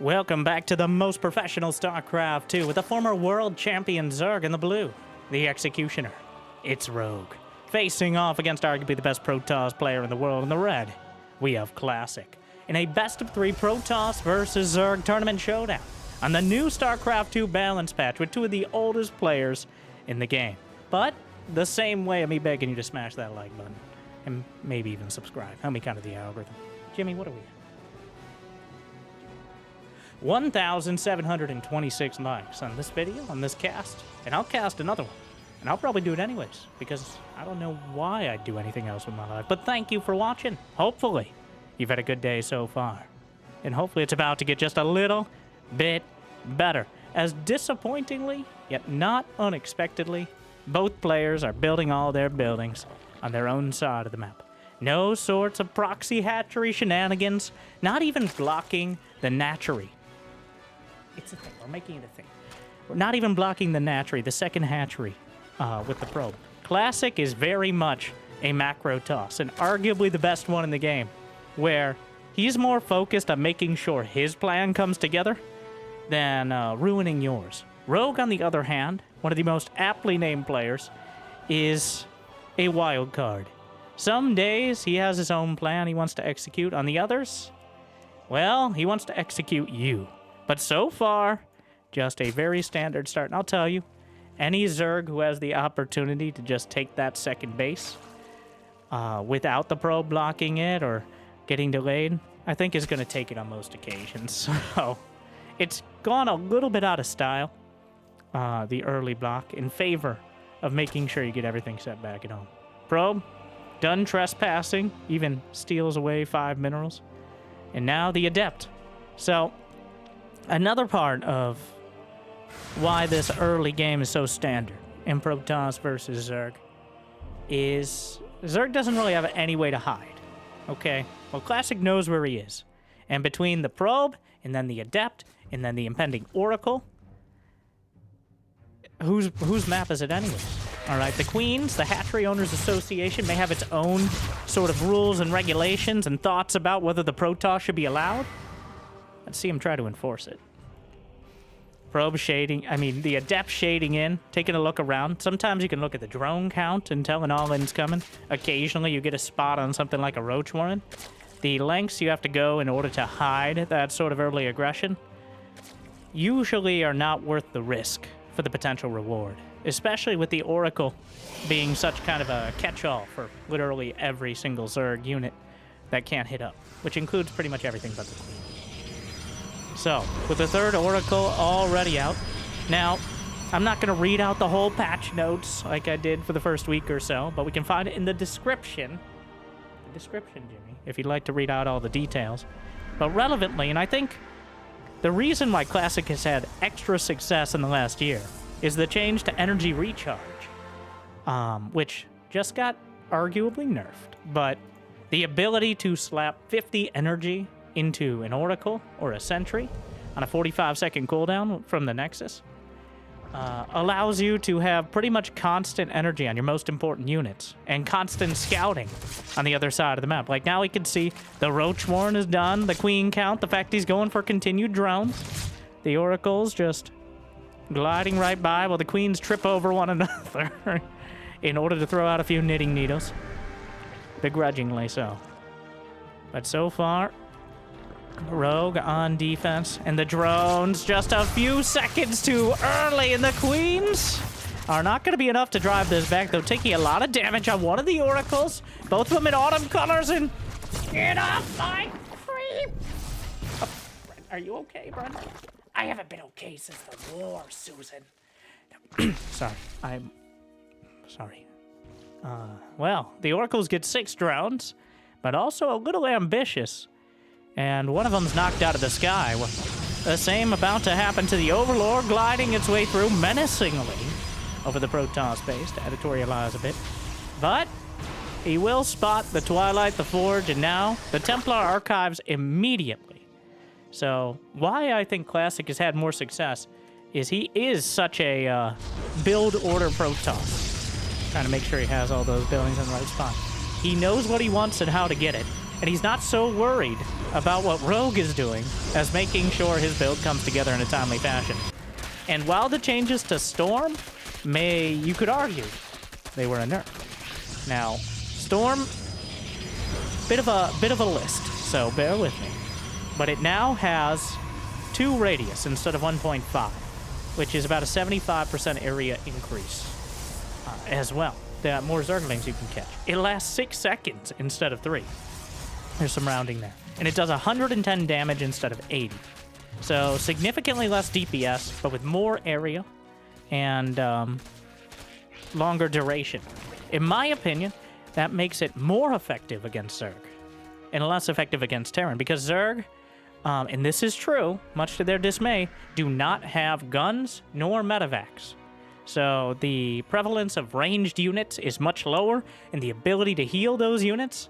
Welcome back to the most professional StarCraft 2 with the former world champion Zerg in the blue, the Executioner. It's Rogue, facing off against arguably the best Protoss player in the world in the red. We have Classic in a best-of-3 Protoss versus Zerg tournament showdown on the new StarCraft 2 balance patch with two of the oldest players in the game. But the same way of me begging you to smash that like button and maybe even subscribe. Help me count to the algorithm. Jimmy, what are we at? 1,726 likes on this video, on this cast, and I'll cast another one. And I'll probably do it anyways, because I don't know why I'd do anything else with my life. But thank you for watching. Hopefully, you've had a good day so far. And hopefully it's about to get just a little bit better. As disappointingly, yet not unexpectedly, both players are building all their buildings on their own side of the map. No sorts of proxy hatchery shenanigans, not even blocking the natchery. It's a thing. We're making it a thing. We're not even blocking the natchery, the second hatchery, with the probe. Classic is very much a macro toss, and arguably the best one in the game, where he's more focused on making sure his plan comes together than ruining yours. Rogue, on the other hand, one of the most aptly named players, is a wild card. Some days he has his own plan he wants to execute. On the others, well, he wants to execute you. But so far, just a very standard start. And I'll tell you, any Zerg who has the opportunity to just take that second base without the probe blocking it or getting delayed, I think is going to take it on most occasions. So it's gone a little bit out of style, the early block, in favor of making sure you get everything set back at home. Probe, done trespassing, even steals away 5 minerals. And now the Adept. So another part of why this early game is so standard in Protoss versus Zerg is Zerg doesn't really have any way to hide, okay? Well, Classic knows where he is. And between the probe, and then the Adept, and then the impending Oracle, whose map is it anyways? All right, the Queens, the Hatchery Owners Association, may have its own sort of rules and regulations and thoughts about whether the Protoss should be allowed. Let's see him try to enforce it. Probe shading, the Adept shading in, taking a look around. Sometimes you can look at the drone count and tell an all-in's coming. Occasionally you get a spot on something like a Roach Warren. The lengths you have to go in order to hide that sort of early aggression usually are not worth the risk for the potential reward, especially with the Oracle being such kind of a catch-all for literally every single Zerg unit that can't hit up, which includes pretty much everything but the Queen. So, with the third Oracle already out, now, I'm not going to read out the whole patch notes like I did for the first week or so, but we can find it in the description. The description, Jimmy, if you'd like to read out all the details. But relevantly, and I think the reason why Classic has had extra success in the last year is the change to energy recharge, which just got arguably nerfed. But the ability to slap 50 energy into an Oracle or a Sentry on a 45-second cooldown from the Nexus allows you to have pretty much constant energy on your most important units and constant scouting on the other side of the map. Like now we can see the Roach Warren is done, the Queen count, the fact he's going for continued drones, the Oracle's just gliding right by while the Queens trip over one another in order to throw out a few knitting needles. Begrudgingly so. But so far, Rogue on defense, and the drones just a few seconds too early, and the Queens are not going to be enough to drive this back, though, taking a lot of damage on one of the Oracles, both of them in autumn colors, and get off my creep! Oh, Brent, are you okay, Brent? I haven't been okay since the war, Susan. Sorry, I'm sorry. Well, the Oracles get 6 drones, but also a little ambitious. And one of them's knocked out of the sky. The same about to happen to the Overlord, gliding its way through menacingly over the Protoss base, to editorialize a bit. But he will spot the Twilight, the Forge, and now the Templar Archives immediately. So why I think Classic has had more success is he is such a build order Protoss. Trying to make sure he has all those buildings in the right spot. He knows what he wants and how to get it. And he's not so worried about what Rogue is doing as making sure his build comes together in a timely fashion. And while the changes to Storm you could argue, they were a nerf. Now, Storm, bit of a list, so bear with me. But it now has 2 radius instead of 1.5, which is about a 75% area increase as well. There are more Zerglings you can catch. It lasts 6 seconds instead of 3. There's some rounding there. And it does 110 damage instead of 80. So significantly less DPS, but with more area and longer duration. In my opinion, that makes it more effective against Zerg and less effective against Terran, because Zerg, and this is true, much to their dismay, do not have guns nor medevacs. So the prevalence of ranged units is much lower, and the ability to heal those units,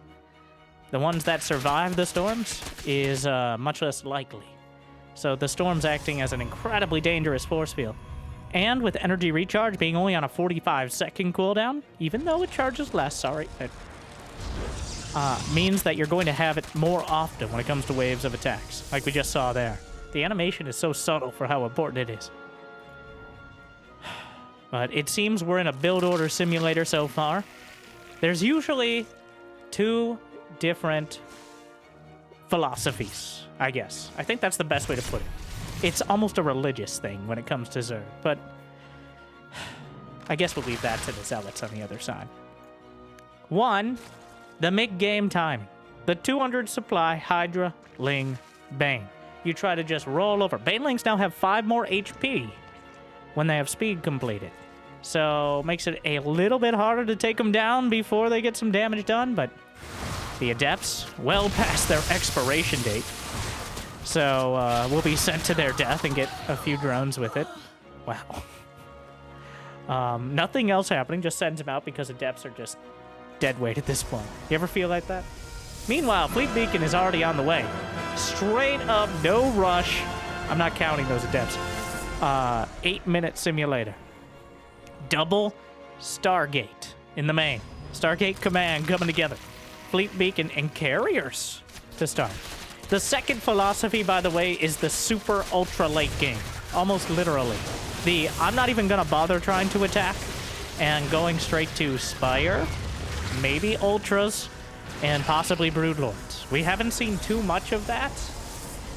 the ones that survive the storms, is much less likely. So the storm's acting as an incredibly dangerous force field. And with energy recharge being only on a 45-second cooldown, even though it charges less, it means that you're going to have it more often when it comes to waves of attacks, like we just saw there. The animation is so subtle for how important it is. But it seems we're in a build order simulator so far. There's usually 2 different philosophies, I guess. I think that's the best way to put it. It's almost a religious thing when it comes to Zerg, but I guess we'll leave that to the zealots on the other side. 1, the mid-game timing. The 200 supply Hydra, Ling, Bane. You try to just roll over. Banelings now have 5 more HP when they have speed completed. So makes it a little bit harder to take them down before they get some damage done, but the Adepts, well past their expiration date. So we'll be sent to their death and get a few drones with it. Wow. Nothing else happening, just sends them out because Adepts are just dead weight at this point. You ever feel like that? Meanwhile, Fleet Beacon is already on the way. Straight up, no rush. I'm not counting those Adepts. 8-minute simulator. Double Stargate in the main. Stargate Command coming together. Fleet Beacon and carriers to start. The second philosophy, by the way, is the super ultra late game. Almost literally. I'm not even gonna bother trying to attack and going straight to Spire, maybe Ultras, and possibly Broodlords. We haven't seen too much of that,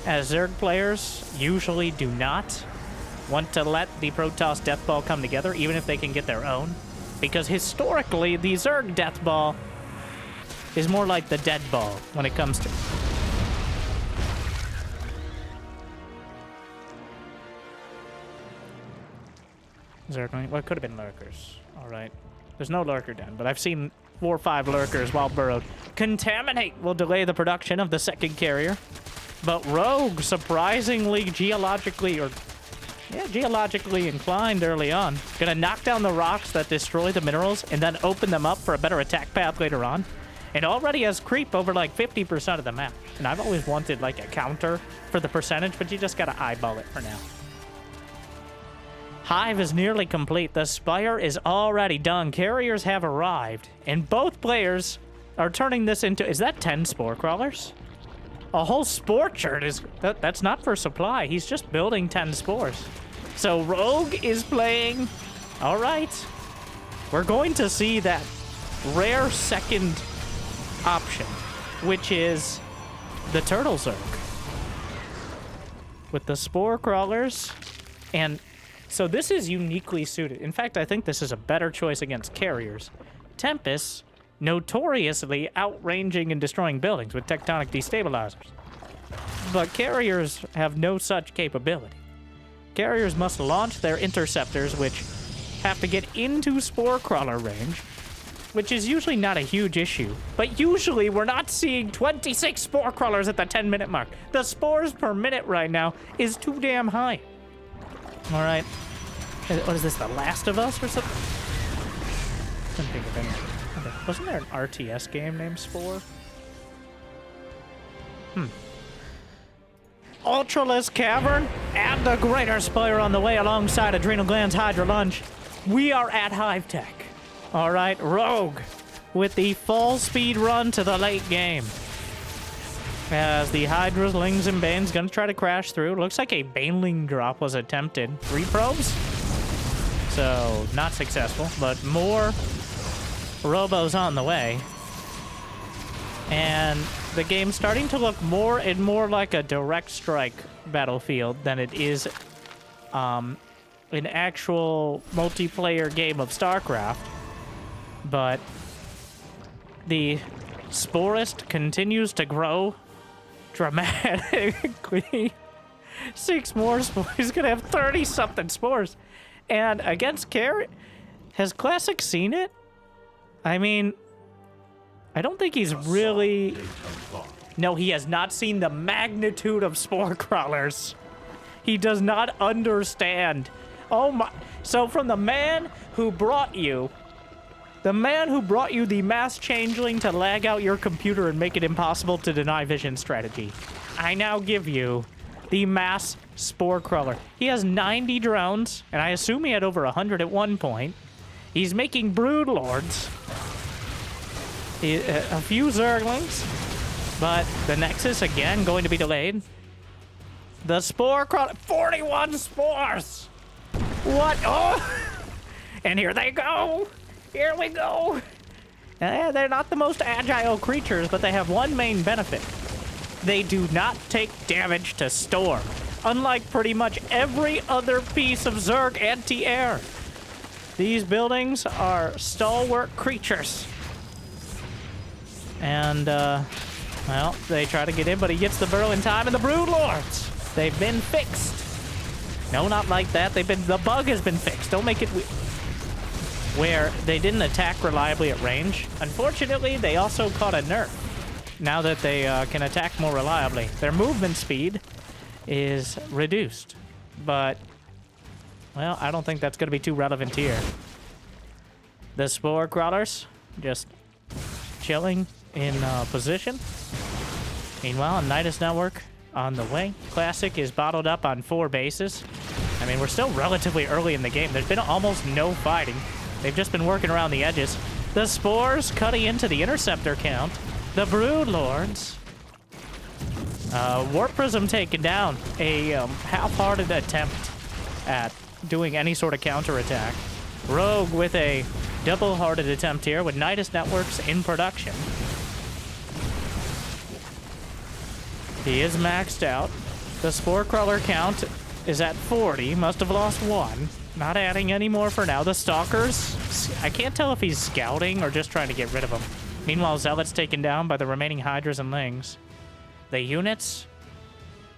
as Zerg players usually do not want to let the Protoss Death Ball come together, even if they can get their own. Because historically, the Zerg Death Ball is more like the Dead Ball when it comes to... Zerg, well, it could have been lurkers. All right. There's no lurker den, but I've seen 4 or 5 lurkers while burrowed. Contaminate will delay the production of the second carrier. But Rogue, surprisingly geologically inclined early on. Gonna knock down the rocks that destroy the minerals and then open them up for a better attack path later on. It already has creep over like 50% of the map. And I've always wanted like a counter for the percentage, but you just gotta eyeball it for now. Hive is nearly complete. The Spire is already done. Carriers have arrived. And both players are turning this into... Is that 10 Spore Crawlers? A whole Spore Churn is... That's not for supply. He's just building 10 Spores. So Rogue is playing... All right. We're going to see that rare second option, which is the Turtle Zerg. With the Spore Crawlers and... So this is uniquely suited. In fact, I think this is a better choice against carriers. Tempests, notoriously outranging and destroying buildings with tectonic destabilizers. But carriers have no such capability. Carriers must launch their interceptors, which have to get into Spore Crawler range, which is usually not a huge issue. But usually we're not seeing 26 Spore Crawlers at the 10-minute mark. The spores per minute right now is too damn high. All right. What is this, The Last of Us or something? Couldn't think of anything. Okay. Wasn't there an RTS game named Spore? Ultraless Cavern and the Greater Spire on the way alongside Adrenal Glands Hydra Lunge. We are at Hive Tech. All right, Rogue with the full speed run to the late game. As the Hydra's, Lings, and Bane's gonna try to crash through. Looks like a Baneling drop was attempted. 3 probes? So, not successful, but more Robos on the way. And the game's starting to look more and more like a direct strike battlefield than it is an actual multiplayer game of StarCraft. But the Sporist continues to grow dramatically. 6 more spores. He's gonna have 30-something spores. And against Carry, has Classic seen it? I mean, I don't think he's really... No, he has not seen the magnitude of spore crawlers. He does not understand. Oh my... So from the man who brought you... The man who brought you the mass changeling to lag out your computer and make it impossible to deny vision strategy, I now give you the mass spore crawler. He has 90 drones, and I assume he had over 100 at one point. He's making brood lords. A few zerglings, but the Nexus again going to be delayed. The spore crawler, 41 spores! What? Oh! And here they go! Here we go! They're not the most agile creatures, but they have one main benefit. They do not take damage to storm, unlike pretty much every other piece of Zerg anti-air. These buildings are stalwart creatures. And, well, they try to get in, but he gets the burrow in time, and the Brood Lords! They've been fixed. No, not like that. The bug has been fixed. Don't make it where they didn't attack reliably at range. Unfortunately, they also caught a nerf. Now that they can attack more reliably. Their movement speed is reduced. But, well, I don't think that's going to be too relevant here. The Spore Crawlers just chilling in position. Meanwhile, Nidus Network on the way. Classic is bottled up on 4 bases. I mean, we're still relatively early in the game. There's been almost no fighting. They've just been working around the edges. The Spores cutting into the Interceptor count. The Brood Lords. Warp Prism taken down. A half-hearted attempt at doing any sort of counterattack. Rogue with a double-hearted attempt here with Nidus Networks in production. He is maxed out. The Spore Crawler count is at 40. Must have lost 1. Not adding any more for now. The Stalkers, I can't tell if he's scouting or just trying to get rid of them. Meanwhile, Zealot's taken down by the remaining Hydras and Lings. The units.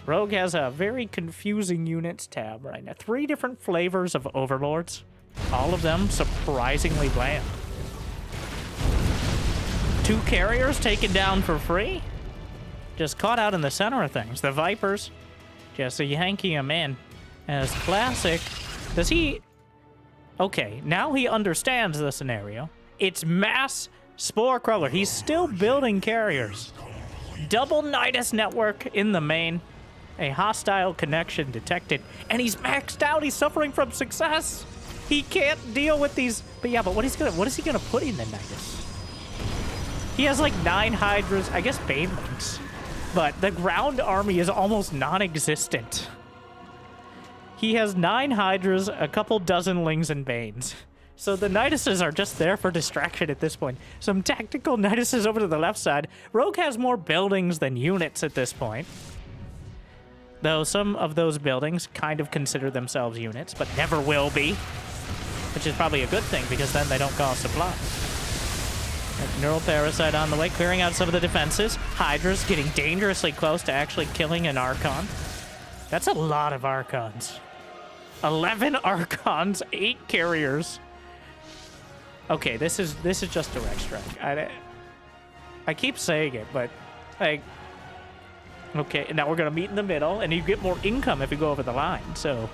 Rogue has a very confusing units tab right now. 3 different flavors of Overlords. All of them surprisingly bland. 2 carriers taken down for free. Just caught out in the center of things. The Vipers just yanking him in. As Classic, does he... Okay, now he understands the scenario. It's mass Spore Crawler. He's still building carriers. Double Nidus Network in the main. A hostile connection detected. And he's maxed out. He's suffering from success. He can't deal with these... But yeah, but what is he gonna put in the Nidus? He has like 9 Hydras, I guess Banelings. But the ground army is almost non-existent. He has 9 Hydras, a couple dozen Lings and Banes. So the Niduses are just there for distraction at this point. Some tactical Niduses over to the left side. Rogue has more buildings than units at this point. Though some of those buildings kind of consider themselves units, but never will be. Which is probably a good thing, because then they don't cause supply. Neural Parasite on the way, clearing out some of the defenses. Hydra's getting dangerously close to actually killing an Archon. That's a lot of Archons. 11 Archons, 8 carriers. Okay, this is just direct strike. I keep saying it, but like, okay, now we're gonna meet in the middle, and you get more income if you go over the line. So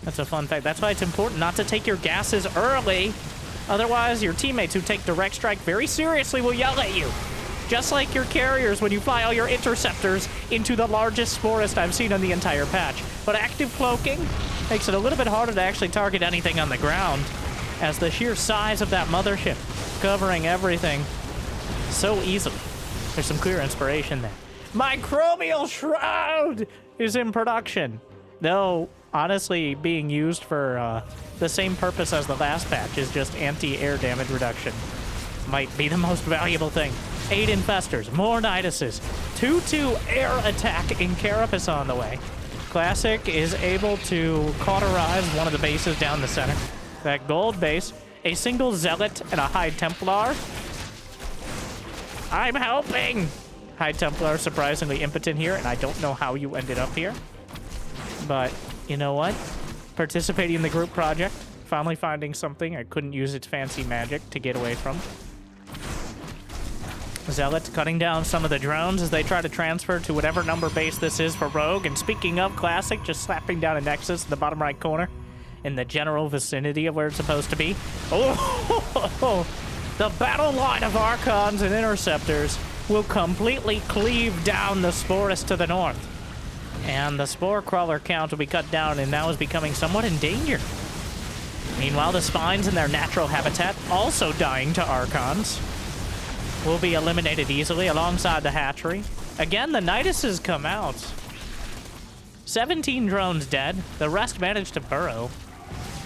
that's a fun fact. That's why it's important not to take your gases early. Otherwise, your teammates who take direct strike very seriously will yell at you. Just like your carriers when you fly all your interceptors into the largest Sporist I've seen on the entire patch. But active cloaking makes it a little bit harder to actually target anything on the ground, as the sheer size of that mothership covering everything so easily. There's some clear inspiration there. Microbial Shroud is in production. Though, honestly, being used for the same purpose as the last patch is just anti-air damage reduction. Might be the most valuable thing. 8 Infestors, more Niduses, 2/2 air attack in Carapace on the way. Classic is able to cauterize one of the bases down the center. That gold base, a single Zealot and a High Templar. I'm helping! High Templar surprisingly impotent here, and I don't know how you ended up here. But, you know what? Participating in the group project, finally finding something I couldn't use its fancy magic to get away from. Zealots cutting down some of the drones as they try to transfer to whatever number base this is for Rogue. And speaking of Classic, just slapping down a Nexus in the bottom right corner in the general vicinity of where it's supposed to be. Oh, the battle line of Archons and Interceptors will completely cleave down the Sporus to the north. And the Spore Crawler count will be cut down and now is becoming somewhat in danger. Meanwhile, the Spines in their natural habitat also dying to Archons. Will be eliminated easily alongside the hatchery. Again, the Niduses come out. 17 drones dead. The rest managed to burrow.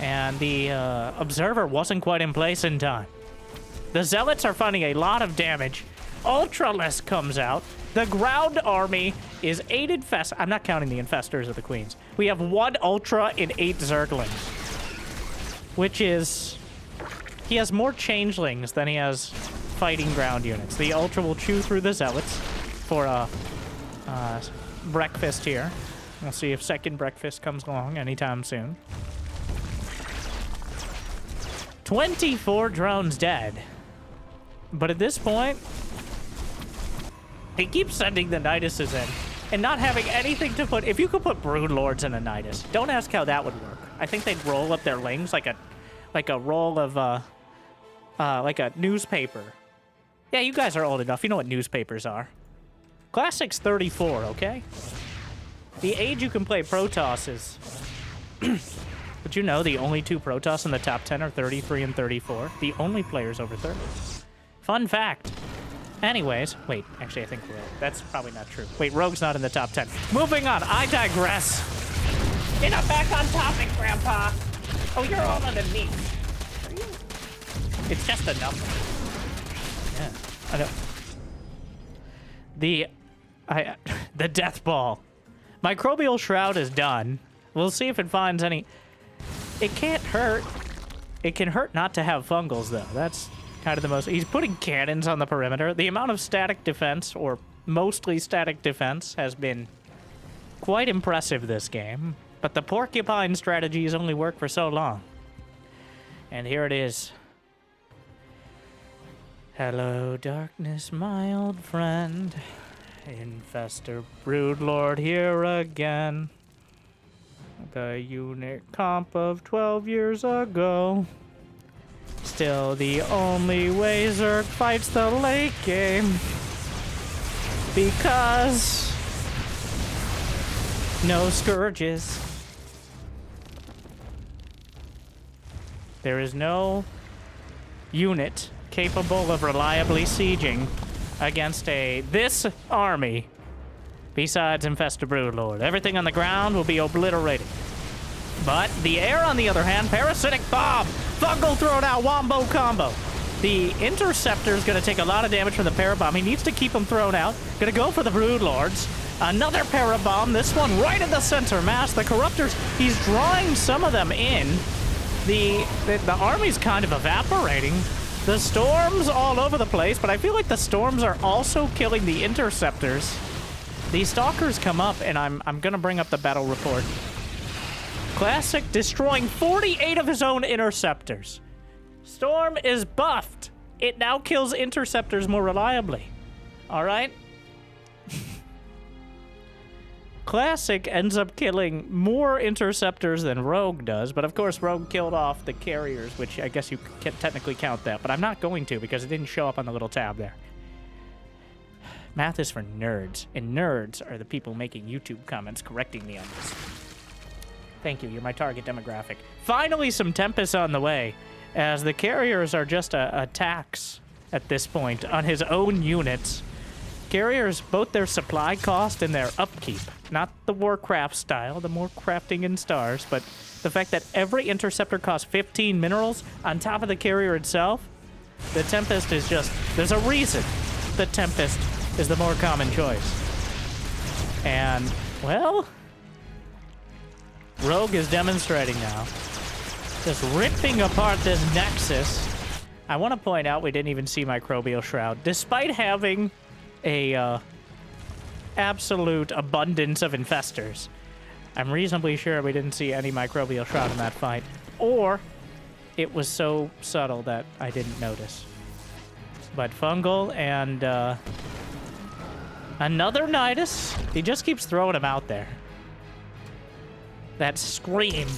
And the Observer wasn't quite in place in time. The Zealots are finding a lot of damage. Ultralisk comes out. The ground army is 8 Infestors. I'm not counting the Infestors or the Queens. We have 1 Ultra and 8 Zerglings. Which is... He has more Changelings than he has fighting ground units. The Ultra will chew through the Zealots for a breakfast here. We'll see if second breakfast comes along anytime soon. 24 drones dead. But at this point, he keeps sending the Niduses in and not having anything to put. If you could put Broodlords in a Nidus, don't ask how that would work. I think they'd roll up their lings like a roll of like a newspaper. Yeah, you guys are old enough. You know what newspapers are. Classic's 34, okay? The age you can play Protoss is... But you know the only 2 Protoss in the top 10 are 33 and 34. The only players over 30. Fun fact. Anyways, wait, actually I think Rogue. That's probably not true. Wait, Rogue's not in the top 10. Moving on, I digress. Get up back on topic, Grandpa. Oh, you're all underneath. Are you? It's just a number. Yeah, I know. The Death Ball. Microbial Shroud is done. We'll see if it finds any... It can't hurt. It can hurt not to have fungals, though. That's kind of the most... He's putting cannons on the perimeter. The amount of static defense, or mostly static defense, has been quite impressive this game. But the porcupine strategies only work for so long. And here it is. Hello, darkness, my old friend. Infestor Broodlord here again. The unit comp of 12 years ago. Still the only way Zerg fights the late game. Because... no scourges. There is no unit capable of reliably sieging against this army besides Infestor Broodlord. Everything on the ground will be obliterated. But the air, on the other hand, Parasitic Bomb, Fungal Throwdown, Wombo Combo. The Interceptor is going to take a lot of damage from the Parabomb. He needs to keep them thrown out. Going to go for the Broodlords. Another Parabomb, this one right in the center mass. The Corruptors, he's drawing some of them in. The army's kind of evaporating. The Storms all over the place, but I feel like the Storms are also killing the Interceptors. The Stalkers come up, and I'm going to bring up the battle report. Classic destroying 48 of his own Interceptors. Storm is buffed. It now kills Interceptors more reliably. All right? Classic ends up killing more Interceptors than Rogue does, but of course Rogue killed off the carriers, which I guess you can technically count that, but I'm not going to because it didn't show up on the little tab there. Math is for nerds, and nerds are the people making YouTube comments correcting me on this. Thank you, you're my target demographic. Finally some Tempest on the way, as the carriers are just a tax at this point on his own units. Carriers, both their supply cost and their upkeep, not the Warcraft style, the more crafting in stars, but the fact that every interceptor costs 15 minerals on top of the carrier itself, the Tempest is just, there's a reason the Tempest is the more common choice. And, well, Rogue is demonstrating now. Just ripping apart this Nexus. I want to point out we didn't even see Microbial Shroud. Despite having a absolute abundance of infestors, I'm reasonably sure we didn't see any Microbial Shroud in that fight. Or it was so subtle that I didn't notice. But Fungal and another Nidus. He just keeps throwing him out there. That scream.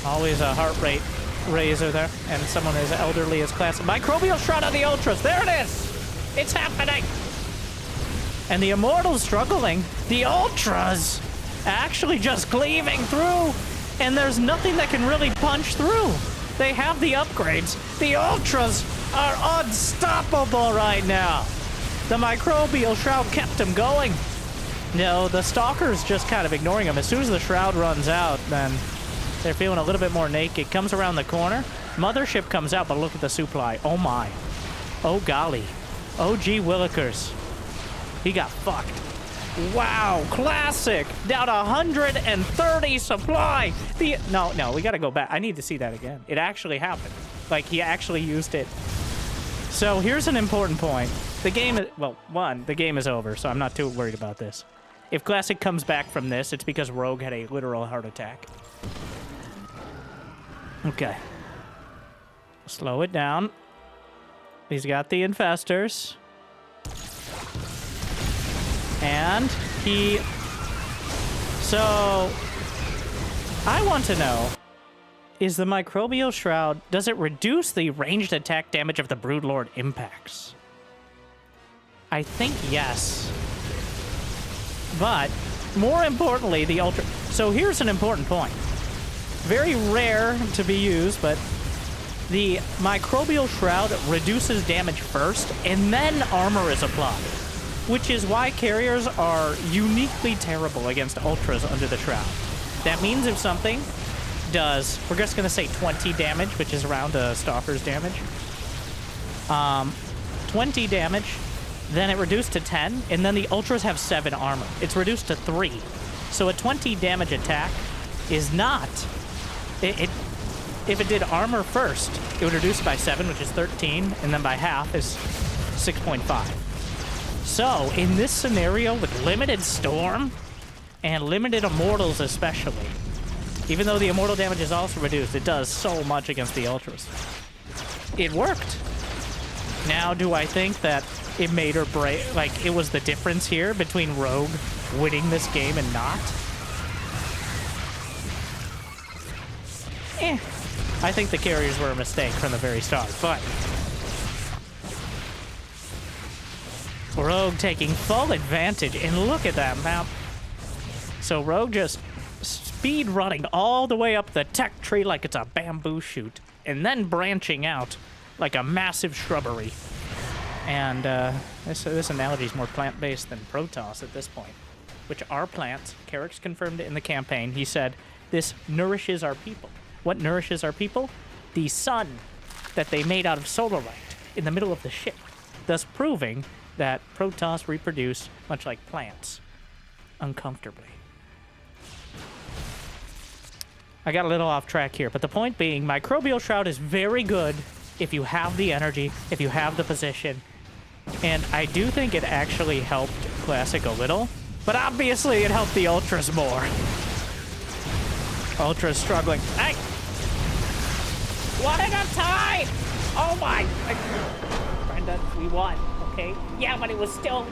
Always a heart rate raiser there. And someone as elderly as classic. Microbial Shroud on the Ultras. There it is. It's happening. And the Immortals struggling. The Ultras actually just cleaving through. And there's nothing that can really punch through. They have the upgrades. The Ultras are unstoppable right now. The Microbial Shroud kept him going. No, the Stalker's just kind of ignoring him. As soon as the Shroud runs out, then they're feeling a little bit more naked. Comes around the corner. Mothership comes out, but look at the supply. Oh my. Oh golly. Oh gee willikers. He got fucked. Wow, classic. Down 130 supply. No, we gotta go back. I need to see that again. It actually happened. Like, he actually used it. So here's an important point. The game is, well, one, the game is over, so I'm not too worried about this. If Classic comes back from this, it's because Rogue had a literal heart attack. Okay. Slow it down. He's got the infestors. And he... So, I want to know, is the Microbial Shroud, does it reduce the ranged attack damage of the Broodlord impacts? I think yes. But, more importantly, the Ultra... So here's an important point. Very rare to be used, but the Microbial Shroud reduces damage first, and then armor is applied. Which is why carriers are uniquely terrible against Ultras under the Shroud. That means if something does, we're just gonna say 20 damage, which is around a Stalker's damage. 20 damage, then it reduced to 10, and then the Ultras have 7 armor. It's reduced to 3. So a 20 damage attack is not... If it did armor first, it would reduce by 7, which is 13, and then by half is 6.5. So, in this scenario, with limited Storm, and limited Immortals especially, even though the Immortal damage is also reduced, it does so much against the Ultras. It worked. Now, do I think that it made or break, like, it was the difference here between Rogue winning this game and not? I think the carriers were a mistake from the very start, but... Rogue taking full advantage, and look at that map. So Rogue just speed running all the way up the tech tree like it's a bamboo shoot, and then branching out like a massive shrubbery. And this analogy is more plant-based than Protoss at this point, which are plants. Carrick's confirmed it in the campaign. He said, this nourishes our people. What nourishes our people? The sun that they made out of solarite in the middle of the ship, thus proving that Protoss reproduce, much like plants, uncomfortably. I got a little off track here, but the point being, Microbial Shroud is very good if you have the energy, if you have the position, and I do think it actually helped Classic a little, but obviously it helped the Ultras more. Ultras struggling. Hey! What a time! Oh my... Brenda, we won. Okay. Yeah, but it was still...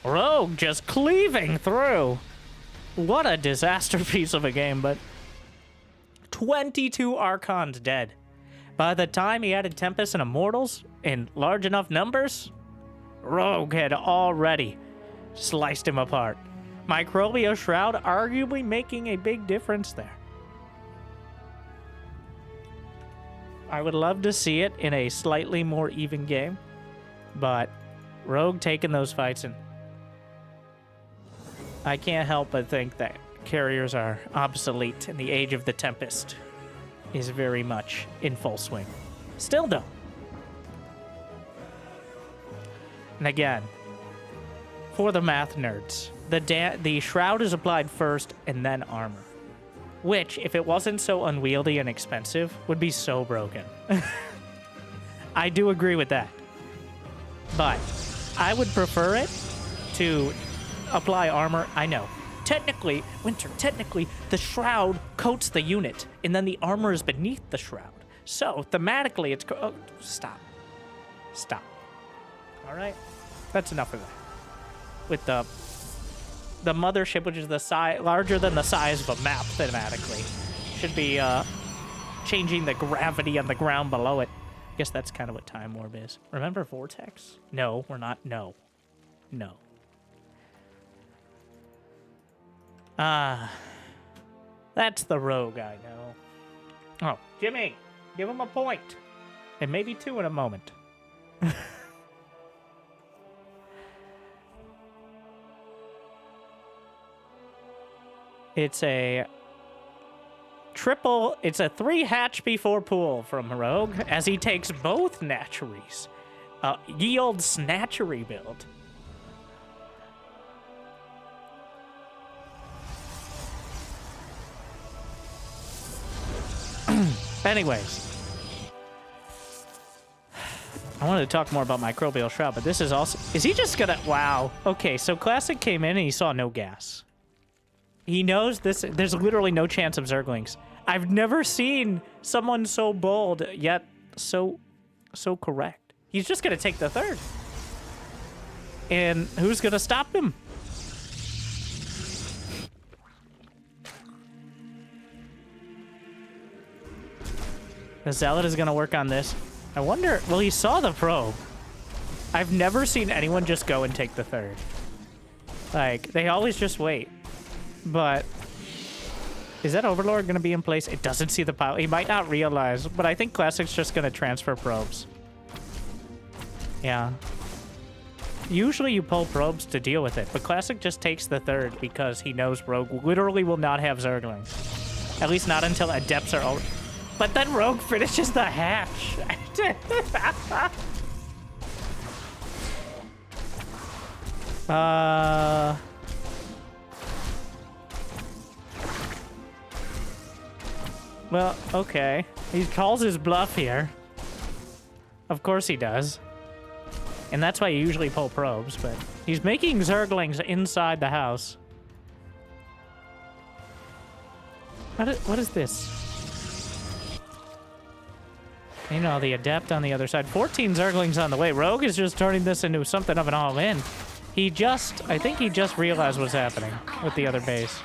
Rogue just cleaving through. What a disaster piece of a game, but... 22 Archons dead. By the time he added Tempest and Immortals in large enough numbers, Rogue had already sliced him apart. Microbial Shroud arguably making a big difference there. I would love to see it in a slightly more even game. But Rogue taking those fights, and I can't help but think that carriers are obsolete, and the age of the Tempest is very much in full swing. Still though. And again, for the math nerds, the Shroud is applied first and then armor. Which, if it wasn't so unwieldy and expensive, would be so broken. I do agree with that. But I would prefer it to apply armor. I know. Technically, Winter, the Shroud coats the unit, and then the armor is beneath the Shroud. So, thematically, it's... Oh, stop. Stop. All right? That's enough of that. With the mothership, which is the size larger than the size of a map thematically, should be changing the gravity on the ground below it. I guess that's kind of what Time Warp is. Remember Vortex? No, we're not. No. No. That's the Rogue I know. Oh, Jimmy, give him a point. And maybe two in a moment. It's a triple, it's a 3 hatch before pool from Rogue, as he takes both Natcheries. Ye old Snatchery build. Anyways. I wanted to talk more about Microbial Shroud, but this is also... Is he just gonna... Wow. Okay, so Classic came in and he saw no gas. He knows this. There's literally no chance of Zerglings. I've never seen someone so bold, yet so correct. He's just going to take the third. And who's going to stop him? The Zealot is going to work on this. I wonder... Well, he saw the probe. I've never seen anyone just go and take the third. Like, they always just wait. But is that Overlord going to be in place? It doesn't see the pilot. He might not realize, but I think Classic's just going to transfer probes. Yeah. Usually you pull probes to deal with it, but Classic just takes the third because he knows Rogue literally will not have Zerglings. At least not until Adepts are over. But then Rogue finishes the hatch. Well, okay. He calls his bluff here. Of course he does. And that's why you usually pull probes, but he's making Zerglings inside the house. What is this? You know, the Adept on the other side. 14 Zerglings on the way. Rogue is just turning this into something of an all-in. I think he just realized what's happening with the other base.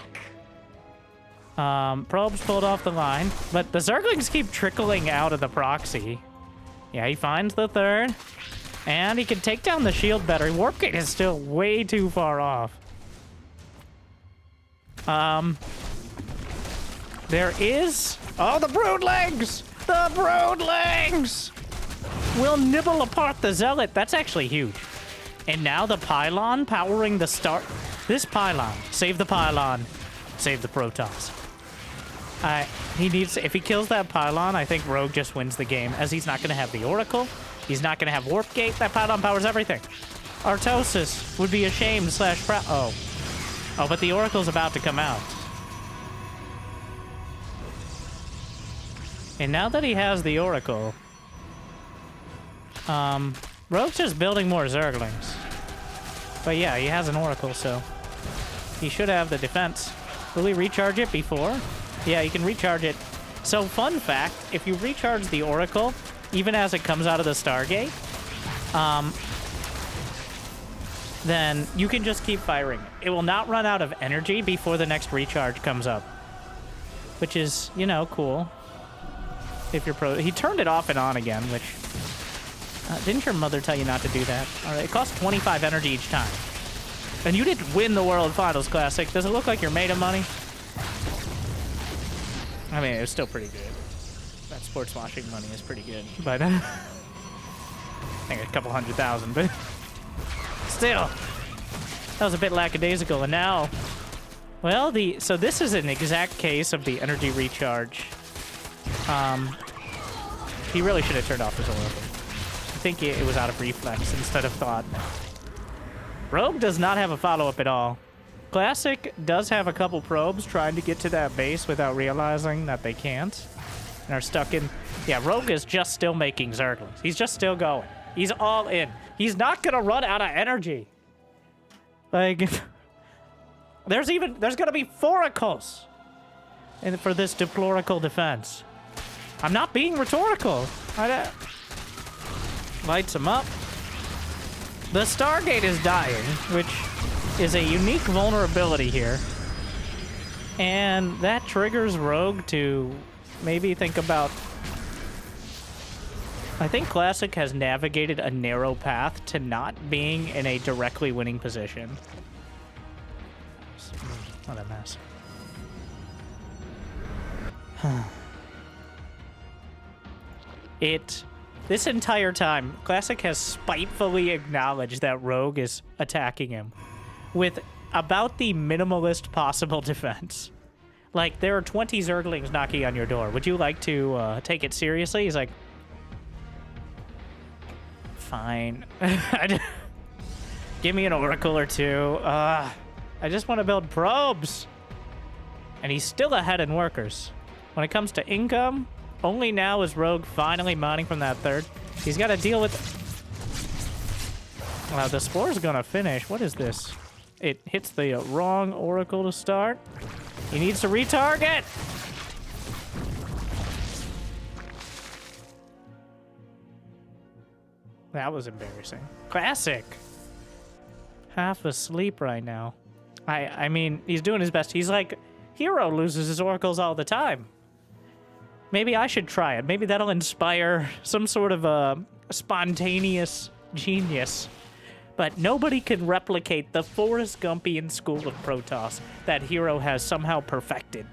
Probes pulled off the line, but the Zerglings keep trickling out of the proxy. Yeah, he finds the third, and he can take down the shield better. Warp Gate is still way too far off. There is... Oh, the Broodlings! The Broodlings! Will nibble apart the Zealot. That's actually huge. And now the pylon powering the start. This pylon. Save the pylon. Save the Protoss. He needs... If he kills that pylon, I think Rogue just wins the game, as he's not going to have the Oracle. He's not going to have Warp Gate. That pylon powers everything. Artosis would be ashamed / proud. Oh. Oh, but the Oracle's about to come out. And now that he has the Oracle, Rogue's just building more Zerglings. But yeah, he has an Oracle, so he should have the defense. Will he recharge it before? Yeah, you can recharge it. So, fun fact, if you recharge the Oracle, even as it comes out of the Stargate, then you can just keep firing it. It will not run out of energy before the next recharge comes up. Which is, you know, cool. If you're he turned it off and on again, which... didn't your mother tell you not to do that? All right, it costs 25 energy each time. And you didn't win the World Finals Classic. Does it look like you're made of money? I mean, it was still pretty good. That sports washing money is pretty good. But I think a couple $100,000, but... still. That was a bit lackadaisical, and now... Well, so this is an exact case of the energy recharge. He really should have turned off his Oracle. I think it was out of reflex instead of thought. Rogue does not have a follow-up at all. Classic does have a couple probes trying to get to that base without realizing that they can't. And are stuck in... Yeah, Rogue is just still making Zerglings. He's just still going. He's all in. He's not gonna run out of energy. Like... There's gonna be foracles for this deplorable defense. I'm not being rhetorical. Lights him up. The Stargate is dying, which is a unique vulnerability here. And that triggers Rogue to maybe think about... I think Classic has navigated a narrow path to not being in a directly winning position. What a mess. This entire time, Classic has spitefully acknowledged that Rogue is attacking him with about the minimalist possible defense. Like, there are 20 Zerglings knocking on your door. Would you like to take it seriously? He's like, fine. Give me an Oracle or two. I just want to build probes. And he's still ahead in workers. When it comes to income, only now is Rogue finally mining from that third. He's got to deal with... Wow, the Spore's gonna finish. What is this? It hits the wrong Oracle to start. He needs to retarget! That was embarrassing. Classic! Half asleep right now. I mean, he's doing his best. He's like, Hero loses his oracles all the time. Maybe I should try it. Maybe that'll inspire some sort of a spontaneous genius. But nobody can replicate the Forrest Gumpian school of Protoss that Hero has somehow perfected.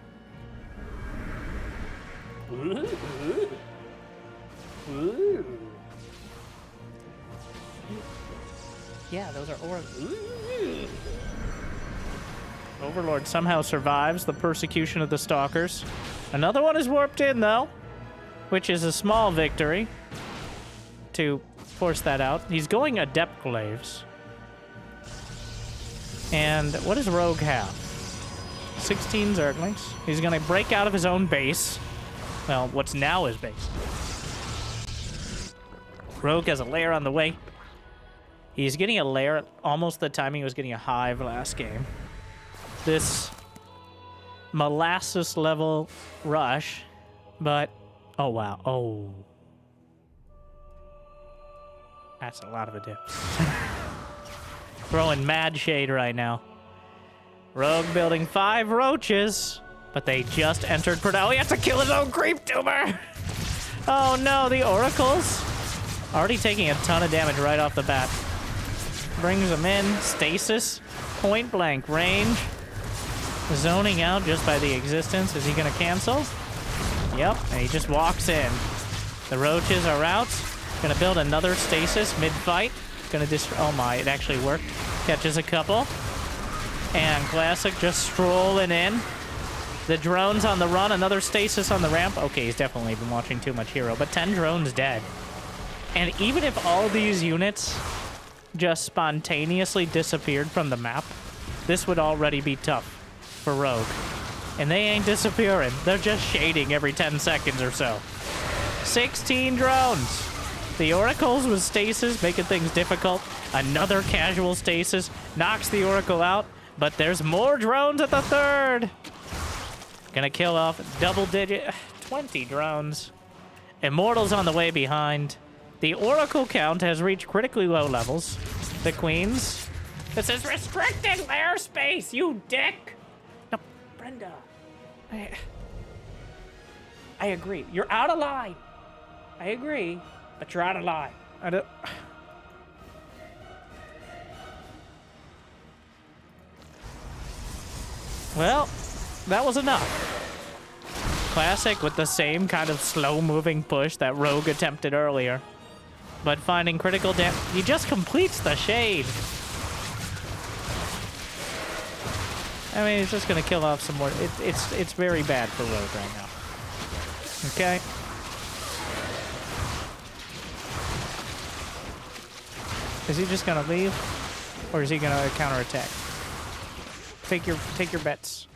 Yeah, those are oracles. Overlord somehow survives the persecution of the Stalkers. Another one is warped in, though, which is a small victory to force that out. He's going Adept Glaives. And what does Rogue have? 16 Zerglings. He's going to break out of his own base. Well, what's now his base. Rogue has a lair on the way. He's getting a lair at almost the timing he was getting a hive last game. This molasses level rush, but oh wow, oh, that's a lot of a dip. Throwing mad shade right now. Rogue building 5 roaches, but they just entered Protoss. He has to kill his own creep tumor. Oh no, the oracles already taking a ton of damage right off the bat. Brings them in, stasis, point blank range. Zoning out just by the existence. Is he gonna cancel? Yep, and he just walks in. The roaches are out. Gonna build another stasis mid-fight. Gonna destroy... Oh my, it actually worked. Catches a couple. And Classic just strolling in. The drone's on the run. Another stasis on the ramp. Okay, he's definitely been watching too much Hero, but 10 drones dead. And even if all these units just spontaneously disappeared from the map, this would already be tough for Rogue. And they ain't disappearing. They're just shading every 10 seconds or so. 16 drones. The oracles with stasis making things difficult. Another casual stasis knocks the oracle out, but there's more drones at the third. Gonna kill off double digit 20 drones. Immortals on the way behind. The oracle count has reached critically low levels. The queens. This is restricted lair space, you dick. No, Brenda. I agree. You're out of line. I agree, but you're out of line. I don't... Well, that was enough. Classic with the same kind of slow-moving push that Rogue attempted earlier. But finding critical damage, he just completes the shade. I mean, it's just gonna kill off some more. It's very bad for Rogue right now. Okay. Is he just gonna leave, or is he gonna counterattack? Take your bets.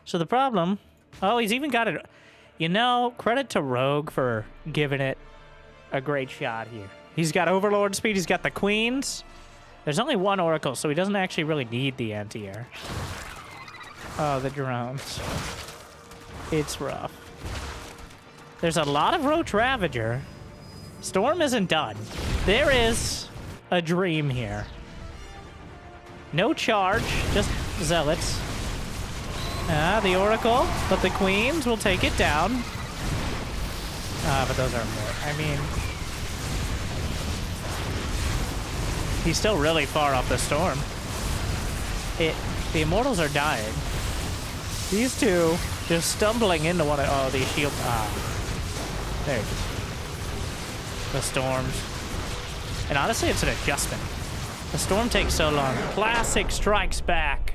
So the problem. Oh, he's even got it. You know, credit to Rogue for giving it a great shot here. He's got Overlord speed. He's got the Queens. There's only one Oracle, so he doesn't actually really need the anti-air. Oh, the drones. It's rough. There's a lot of Roach Ravager. Storm isn't done. There is a dream here. No charge, just Zealots. The Oracle, but the Queens will take it down. But those are more. I mean, he's still really far off the Storm. The Immortals are dying. These two just stumbling into one of... Oh, the shield... there you go. The Storms. And honestly, it's an adjustment. The Storm takes so long. Classic strikes back.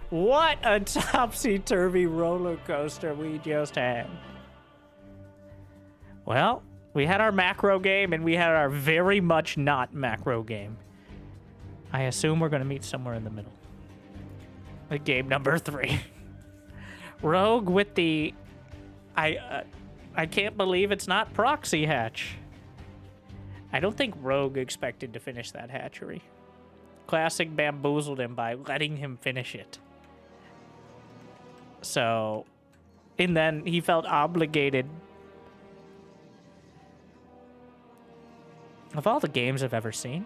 What a topsy-turvy roller coaster we just had. Well, we had our macro game, and we had our very much not macro game. I assume we're going to meet somewhere in the middle. Game number 3. Rogue with the... I can't believe it's not proxy hatch. I don't think Rogue expected to finish that hatchery. Classic bamboozled him by letting him finish it. So, and then he felt obligated. Of all the games I've ever seen,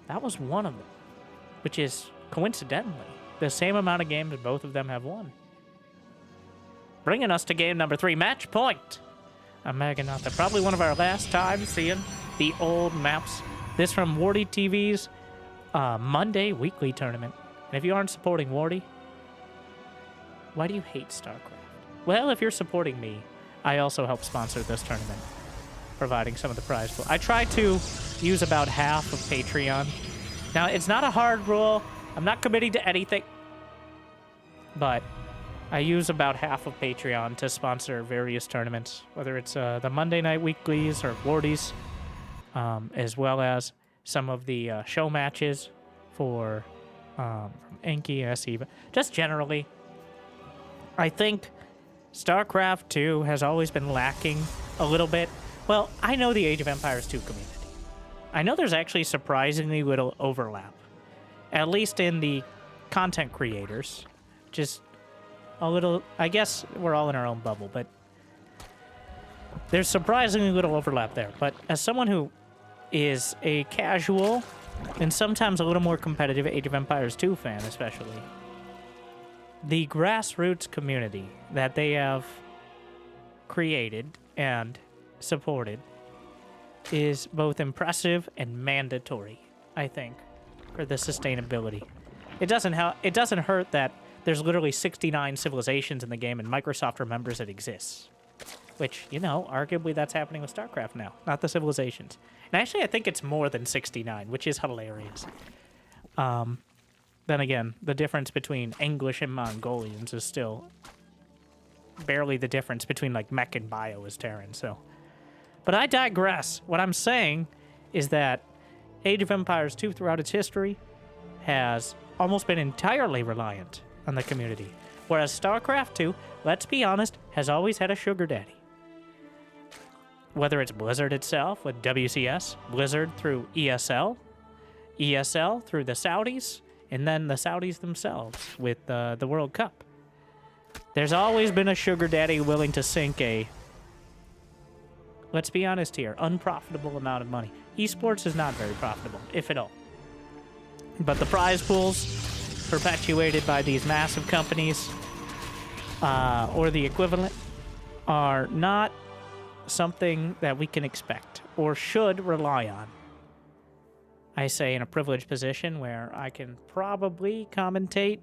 that was one of them. Which is, coincidentally, the same amount of games both of them have won. Bringing us to game number 3, match point. A Meganauta. Probably one of our last times seeing the old maps. This from WardiTV's Monday weekly tournament. And if you aren't supporting Wardy, why do you hate StarCraft? Well, if you're supporting me, I also help sponsor this tournament, providing some of the prize pool. I try to use about half of Patreon. Now, it's not a hard rule. I'm not committing to anything. But I use about half of Patreon to sponsor various tournaments, whether it's the Monday night weeklies or Wardies, as well as some of the show matches for from Enki, SE. Just generally, I think StarCraft 2 has always been lacking a little bit. Well, I know the Age of Empires 2 community. I know there's actually surprisingly little overlap, at least in the content creators. Just a little, I guess we're all in our own bubble, but there's surprisingly little overlap there. But as someone who is a casual and sometimes a little more competitive Age of Empires 2 fan, especially, the grassroots community that they have created and supported is both impressive and mandatory, I think, for the sustainability. It doesn't hurt that there's literally 69 civilizations in the game and Microsoft remembers it exists. Which, you know, arguably that's happening with StarCraft now, not the civilizations. And actually, I think it's more than 69, which is hilarious. Then again, the difference between English and Mongolians is still barely the difference between, like, Mech and Bio is Terran, so. But I digress. What I'm saying is that Age of Empires 2 throughout its history has almost been entirely reliant on the community. Whereas StarCraft 2, let's be honest, has always had a sugar daddy. Whether it's Blizzard itself with WCS, Blizzard through ESL, ESL through the Saudis, and then the Saudis themselves with the World Cup. There's always been a sugar daddy willing to sink a, let's be honest here, unprofitable amount of money. Esports is not very profitable, if at all. But the prize pools perpetuated by these massive companies or the equivalent are not something that we can expect or should rely on. I say in a privileged position where I can probably commentate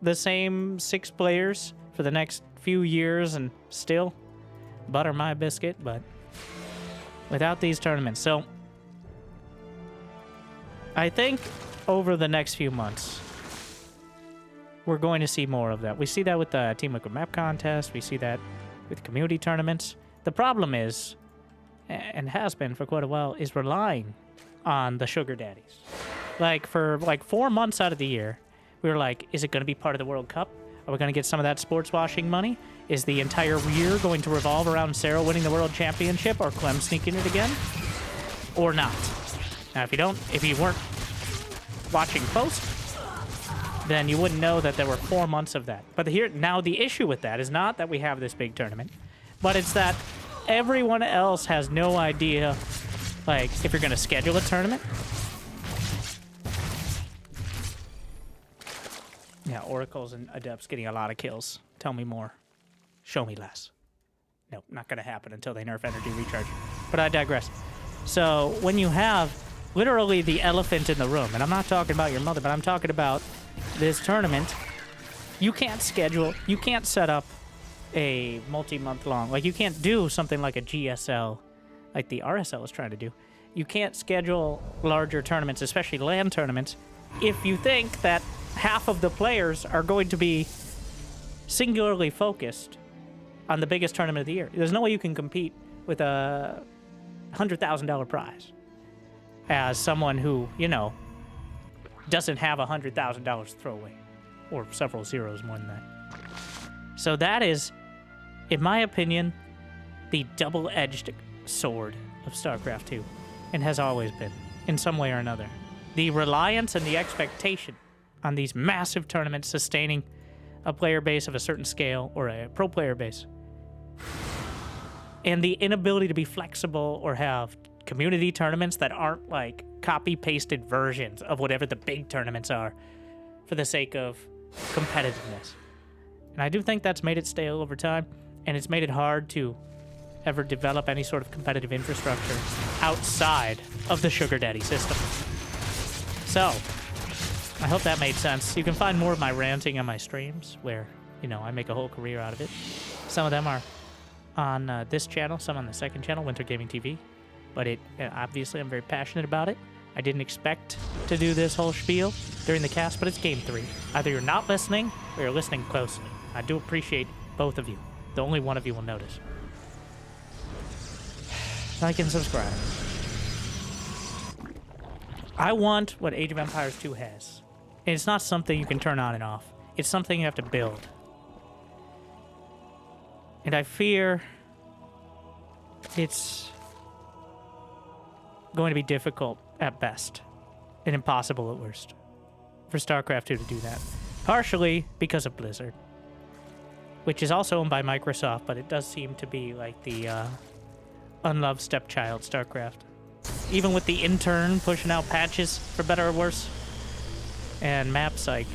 the same 6 players for the next few years and still butter my biscuit, but without these tournaments. So I think over the next few months, we're going to see more of that. We see that with the Team Liquid map contest. We see that with community tournaments. The problem is, and has been for quite a while, is relying on the sugar daddies. Like, for like 4 months out of the year, we were like, is it going to be part of the World Cup? Are we going to get some of that sports washing money? Is the entire year going to revolve around Sarah winning the World Championship or Clem sneaking it again? Or not? Now, if you weren't watching post, then you wouldn't know that there were 4 months of that. But now the issue with that is not that we have this big tournament, but it's that everyone else has no idea, like, if you're going to schedule a tournament. Yeah, Oracles and Adepts getting a lot of kills. Tell me more. Show me less. Nope, not going to happen until they nerf energy recharge. But I digress. So when you have literally the elephant in the room, and I'm not talking about your mother, but I'm talking about this tournament, you can't schedule, you can't set up a multi-month long, like you can't do something like a GSL, like the RSL is trying to do. You can't schedule larger tournaments, especially LAN tournaments, if you think that half of the players are going to be singularly focused on the biggest tournament of the year. There's no way you can compete with a $100,000 prize as someone who, you know, doesn't have $100,000 to throw away, or several zeros more than that. So that is, in my opinion, the double-edged sword of StarCraft 2, and has always been, in some way or another. The reliance and the expectation on these massive tournaments sustaining a player base of a certain scale, or a pro player base, and the inability to be flexible or have community tournaments that aren't like copy-pasted versions of whatever the big tournaments are for the sake of competitiveness. And I do think that's made it stale over time, and it's made it hard to ever develop any sort of competitive infrastructure outside of the sugar daddy system. So, I hope that made sense. You can find more of my ranting on my streams where, you know, I make a whole career out of it. Some of them are on this channel, some on the second channel, Winter Gaming TV. But obviously I'm very passionate about it. I didn't expect to do this whole spiel during the cast, but it's Game 3. Either you're not listening, or you're listening closely. I do appreciate both of you. The only one of you will notice. Like and subscribe. I want what Age of Empires 2 has. And it's not something you can turn on and off. It's something you have to build. And I fear it's going to be difficult at best and impossible at worst for StarCraft 2 to do that. Partially because of Blizzard, which is also owned by Microsoft, but it does seem to be like the unloved stepchild StarCraft. Even with the intern pushing out patches for better or worse, and maps like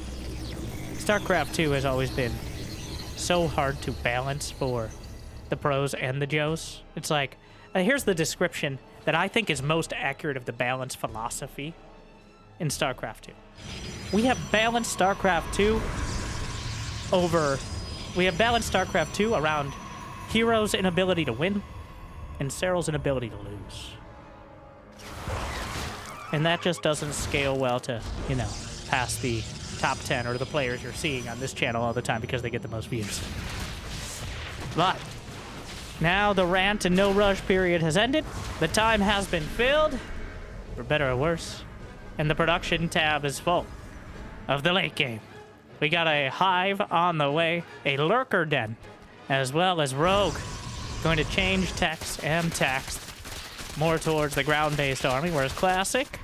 StarCraft 2 has always been so hard to balance for the pros and the Joes. It's like, here's the description that I think is most accurate of the balance philosophy in StarCraft 2. We have balanced StarCraft 2 around Hero's inability to win and Cyril's inability to lose. And that just doesn't scale well to, you know, past the top 10 or the players you're seeing on this channel all the time because they get the most views. But now the rant and no rush period has ended. The time has been filled, for better or worse, and the production tab is full of the late game. We got a hive on the way, a lurker den, as well as Rogue, going to change text and tax more towards the ground-based army, whereas Classic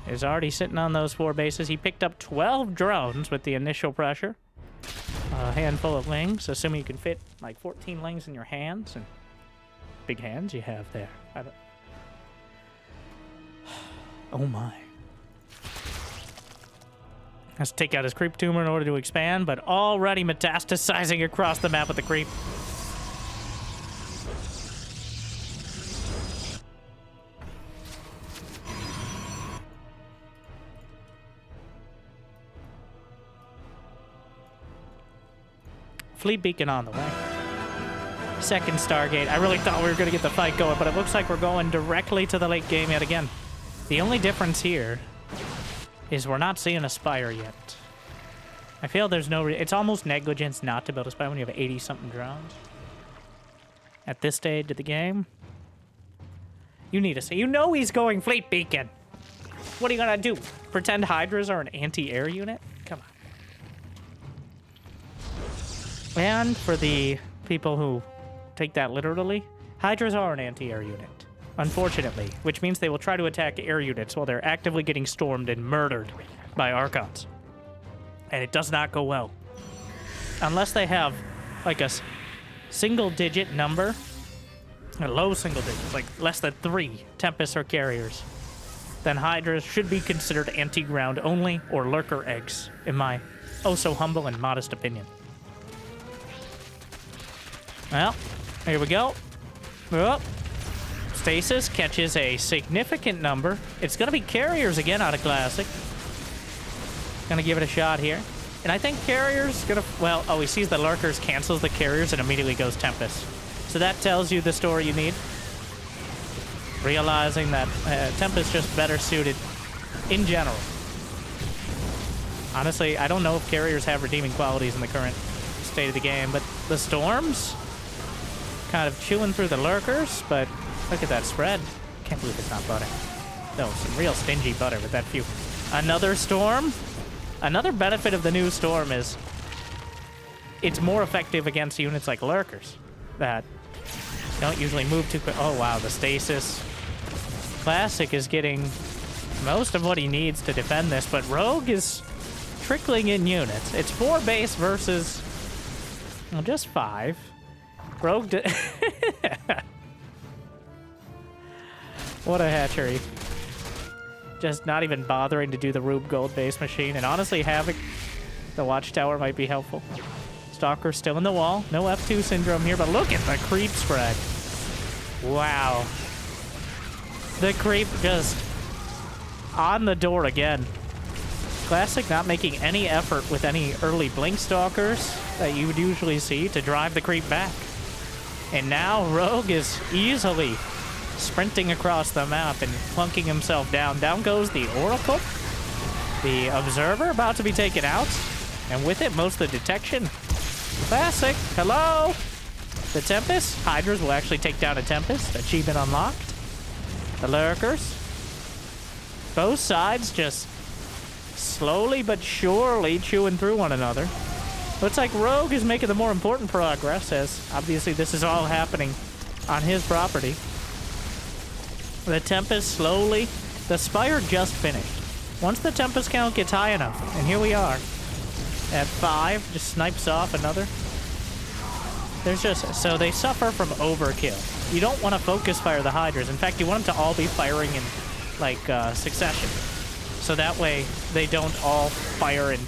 is already sitting on those 4 bases. He picked up 12 drones with the initial pressure. A handful of lings, assuming you can fit like 14 lings in your hands, and big hands you have there. Oh my. Has to take out his creep tumor in order to expand, but already metastasizing across the map with the creep. Fleet beacon on the way. Second Stargate. I really thought we were going to get the fight going, but it looks like we're going directly to the late game yet again. The only difference here is we're not seeing a Spire yet. I feel there's no... It's almost negligence not to build a spy when you have 80-something drones. At this stage of the game. You need to say, you know he's going Fleet Beacon. What are you gonna do? Pretend Hydras are an anti-air unit? Come on. And for the people who take that literally, Hydras are an anti-air unit. Unfortunately, which means they will try to attack air units while they're actively getting stormed and murdered by Archons. And it does not go well. Unless they have, like, a single-digit number, a low single digits, like less than 3 Tempests or carriers, then Hydras should be considered anti-ground only or lurker eggs, in my oh-so-humble and modest opinion. Well, here we go. Oh. Stasis catches a significant number. It's going to be carriers again out of Classic. Going to give it a shot here. And I think carriers going to... Well, oh, he sees the lurkers, cancels the carriers, and immediately goes Tempest. So that tells you the story you need. Realizing that Tempest just better suited in general. Honestly, I don't know if carriers have redeeming qualities in the current state of the game, but the Storms kind of chewing through the lurkers, but... Look at that spread. Can't believe it's not butter. No, some real stingy butter with that few. Another storm. Another benefit of the new storm is it's more effective against units like lurkers that don't usually move too quick. Oh, wow, the stasis. Classic is getting most of what he needs to defend this, but Rogue is trickling in units. It's 4 base versus, well, just 5. Rogue... What a hatchery. Just not even bothering to do the Rube Gold base machine. And honestly, Havoc, the Watchtower, might be helpful. Stalker still in the wall. No F2 syndrome here, but look at the creep spread. Wow. The creep just on the door again. Classic not making any effort with any early Blink Stalkers that you would usually see to drive the creep back. And now Rogue is easily sprinting across the map and plunking himself down. Down goes the Oracle. The Observer about to be taken out. And with it, most of the detection. Classic. Hello? The Tempest. Hydras will actually take down a Tempest. Achievement unlocked. The Lurkers. Both sides just slowly but surely chewing through one another. Looks like Rogue is making the more important progress, as obviously this is all happening on his property. The Tempest slowly... The Spire just finished. Once the Tempest count gets high enough, and here we are, at 5, just snipes off another. There's just... So they suffer from overkill. You don't want to focus fire the Hydras. In fact, you want them to all be firing in, like, succession. So that way, they don't all fire and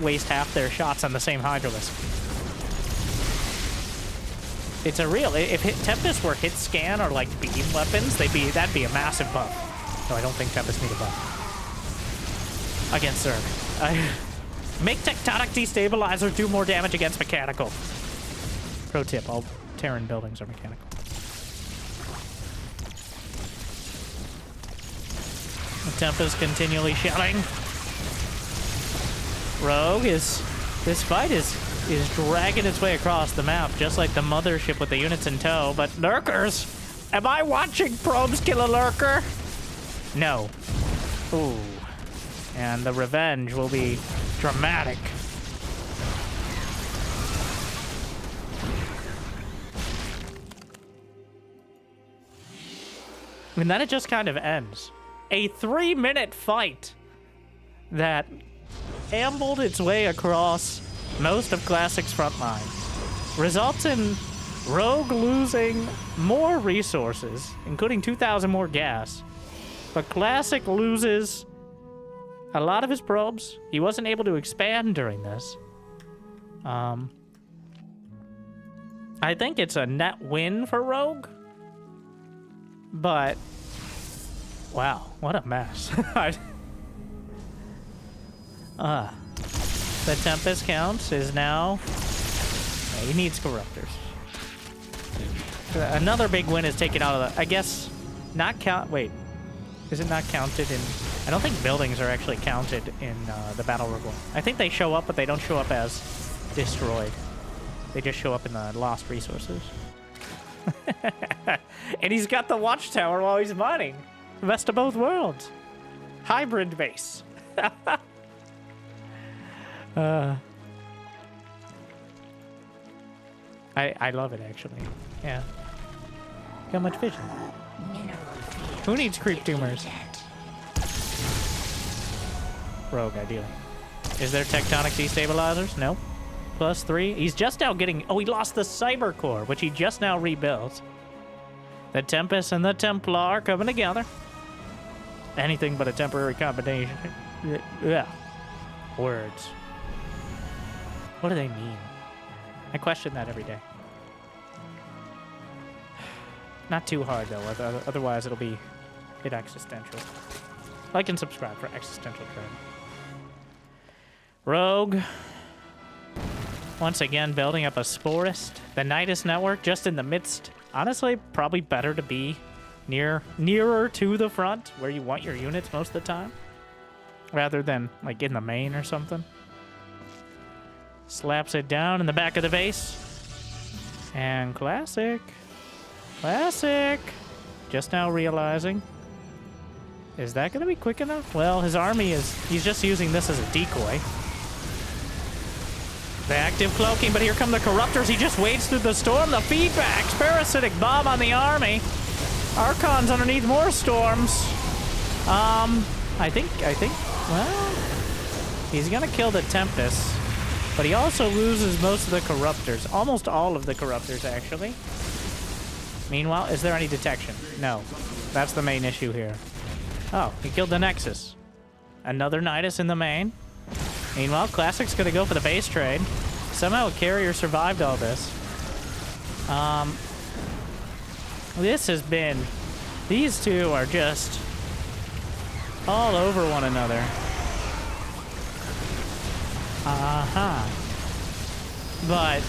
waste half their shots on the same Hydralisk. It's a real... If Tempest were hit scan or, like, beam weapons, that'd be a massive buff. No, I don't think Tempest need a buff. Against Zerg. Make Tectonic Destabilizer do more damage against Mechanical. Pro tip, all Terran buildings are mechanical. The Tempest continually shelling. Rogue is... This fight is dragging its way across the map, just like the mothership with the units in tow. But lurkers! Am I watching probes kill a lurker? No. Ooh. And the revenge will be dramatic. And then it just kind of ends. A 3-minute fight that ambled its way across most of Classic's front line results in Rogue losing more resources, including 2,000 more gas. But Classic loses a lot of his probes. He wasn't able to expand during this. I think it's a net win for Rogue. But, wow, what a mess. The Tempest counts is now... Yeah, he needs Corruptors. Another big win is taken out of the... I guess, not count... Wait. Is it not counted in... I don't think buildings are actually counted in the Battle Royale. I think they show up, but they don't show up as destroyed. They just show up in the lost resources. And he's got the watchtower while he's mining. The best of both worlds. Hybrid base. I love it, actually. Yeah. Got much vision. Who needs creep doomers? Rogue, ideally. Is there tectonic destabilizers? No. +3. He's just now getting... Oh, he lost the Cyber Core, which he just now rebuilt. The Tempest and the Templar coming together. Anything but a temporary combination. Yeah. Words. What do they mean? I question that every day. Not too hard, though. Otherwise, it'll be a bit existential. Like and subscribe for existential trend. Rogue. Once again, building up a Sporist. The Nidus network just in the midst. Honestly, probably better to be nearer to the front, where you want your units most of the time. Rather than, like, in the main or something. Slaps it down in the back of the base. And classic. Classic. Just now realizing. Is that going to be quick enough? Well, his army is... He's just using this as a decoy. The active cloaking, but here come the Corruptors. He just wades through the storm. The feedbacks. Parasitic bomb on the army. Archons underneath more storms. I think, well... He's going to kill the Tempest. But he also loses most of the Corruptors. Almost all of the Corruptors, actually. Meanwhile, is there any detection? No. That's the main issue here. Oh, he killed the Nexus. Another Nidus in the main. Meanwhile, Classic's gonna go for the base trade. Somehow a carrier survived all this. This has been... These two are just all over one another. But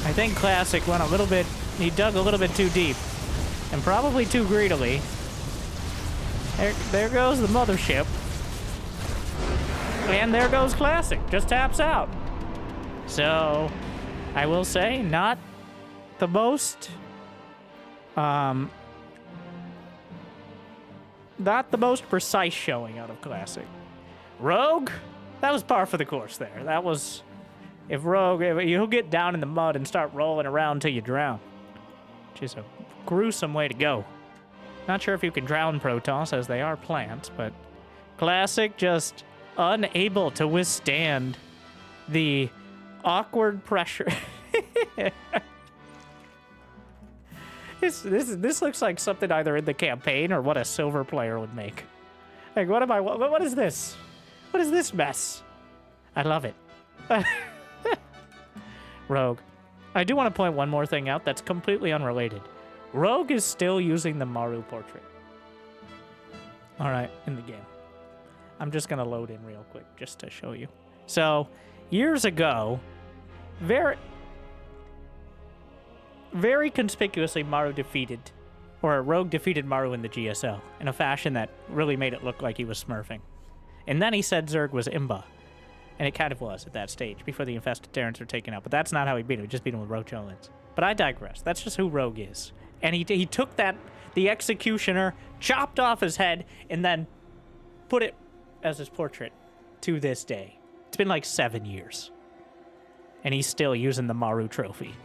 I think Classic went a little bit... He dug a little bit too deep. And probably too greedily. There goes the mothership. And there goes Classic. Just taps out. So, I will say, not the most... not the most precise showing out of Classic. Rogue? That was par for the course there. That was... If Rogue... You'll get down in the mud and start rolling around till you drown. Which is a gruesome way to go. Not sure if you can drown Protoss, as they are plants, but... Classic just unable to withstand the awkward pressure. This looks like something either in the campaign or what a silver player would make. Like, what is this? What is this mess? I love it. Rogue. I do want to point one more thing out that's completely unrelated. Rogue is still using the Maru portrait. Alright, in the game. I'm just going to load in real quick just to show you. So, years ago, very conspicuously Rogue defeated Maru in the GSL in a fashion that really made it look like he was smurfing. And then he said Zerg was Imba. And it kind of was at that stage, before the infested Terrans were taken out. But that's not how he beat him. He just beat him with Roach Owens. But I digress. That's just who Rogue is. And he took the Executioner, chopped off his head, and then put it as his portrait to this day. It's been like 7 years. And he's still using the Maru trophy.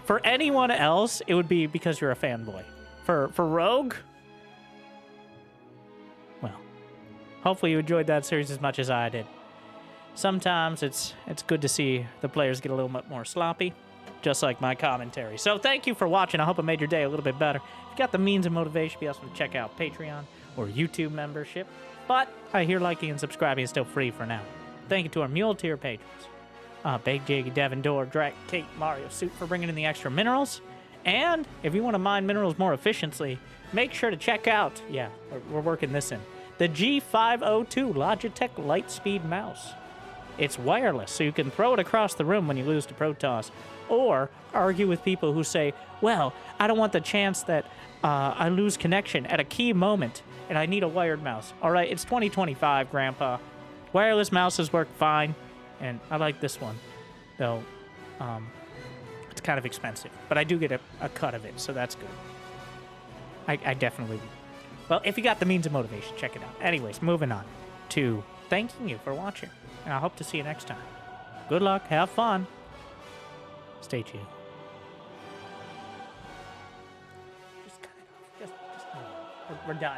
For anyone else, it would be because you're a fanboy. For Rogue, well, hopefully you enjoyed that series as much as I did. Sometimes it's good to see the players get a little bit more sloppy, just like my commentary. So thank you for watching. I hope it made your day a little bit better. If you got the means and motivation, be awesome to check out Patreon or YouTube membership. But I hear liking and subscribing is still free for now. Thank you to our Mule Tier patrons. Big Jiggy, Devin, Dor, Drake, Kate, Mario, Suit for bringing in the extra minerals. And if you want to mine minerals more efficiently, make sure to check out, we're working this in, the G502 Logitech Lightspeed mouse. It's wireless, so you can throw it across the room when you lose to Protoss, or argue with people who say, well, I don't want the chance that I lose connection at a key moment and I need a wired mouse. All right, it's 2025, Grandpa. Wireless mouses work fine, and I like this one, though. It's kind of expensive, but I do get a cut of it, so that's good. I definitely... Well, if you got the means of motivation, check it out. Anyways, moving on to thanking you for watching, and I hope to see you next time. Good luck, have fun, stay chill. Just cut it off. Just we're done.